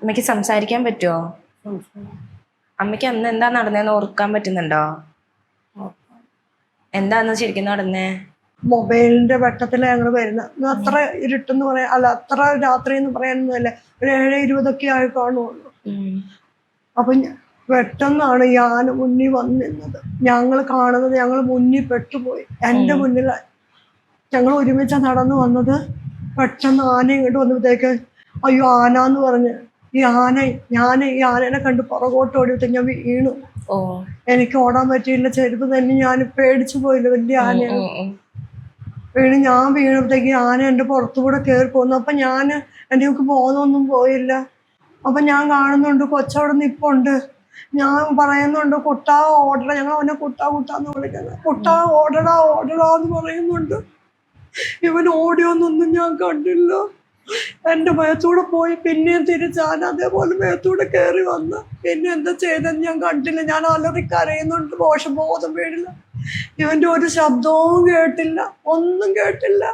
അമ്മയ്ക്ക് സംസാരിക്കാൻ പറ്റുമോ? അമ്മയ്ക്ക് അന്ന് എന്താ നടന്നതെന്ന് ഓർക്കാൻ പറ്റുന്നുണ്ടോ? എന്താന്ന് ശരിക്കും നടന്നേ? മൊബൈലിന്റെ വെട്ടത്തില് ഞങ്ങൾ വരുന്നത്. അത്ര ഇരുട്ടെന്ന് പറയാൻ അല്ല, അത്ര രാത്രി എന്ന് പറയാനൊന്നുമല്ല, ഒരു 7:20 ആയി കാണുള്ളൂ. അപ്പൊ പെട്ടെന്നാണ് ഈ ആന മുന്നിൽ വന്ന് നിന്നത്. ഞങ്ങൾ കാണുന്നത്, ഞങ്ങൾ മുന്നിൽ പെട്ടുപോയി. എൻ്റെ മുന്നിൽ ഞങ്ങൾ ഒരുമിച്ച് നടന്നു വന്നത്. പെട്ടെന്ന് ആന ഇങ്ങോട്ട് വന്നപ്പോഴത്തേക്ക് അയ്യോ ആന എന്ന് പറഞ്ഞ് ഞാൻ ഈ ആനേനെ കണ്ട് പുറകോട്ട് ഓടിയിട്ട് ഞാൻ വീണു. എനിക്ക് ഓടാൻ പറ്റിയില്ല. ചെരുപ്പ് തന്നെ ഞാൻ പേടിച്ചു പോയില്ല. വലിയ ആനയാണ് ഞാൻ വീണപ്പോഴത്തേക്ക് ആന എൻ്റെ പുറത്തുകൂടെ കയറി പോന്നു. അപ്പൊ എനിക്ക് ബോധമൊന്നും പോയില്ല. അപ്പൊ ഞാൻ കാണുന്നുണ്ട് കൊച്ചവിടെ നിപ്പുണ്ട്. ഞാൻ പറയുന്നുണ്ട് കുട്ടാ ഓടടാ, ഞങ്ങൾ അവനെ കുട്ടാന്ന് വിളിക്കുന്നത്. കുട്ടാ ഓടടാ എന്ന് പറയുന്നുണ്ട്. ഇവൻ ഓടിയോന്നൊന്നും ഞാൻ കണ്ടില്ല. എൻ്റെ മേത്തൂടെ പോയി പിന്നെയും തിരിച്ചാൻ അതേപോലെ മേത്തൂടെ കയറി വന്ന് പിന്നെ എന്താ ചെയ്തെന്ന് ഞാൻ കണ്ടില്ല. ഞാൻ അലറി കരയുന്നുണ്ട്, ബോധം വീടില്ല. ഇവന്റെ ഒരു ശബ്ദവും കേട്ടില്ല, ഒന്നും കേട്ടില്ല.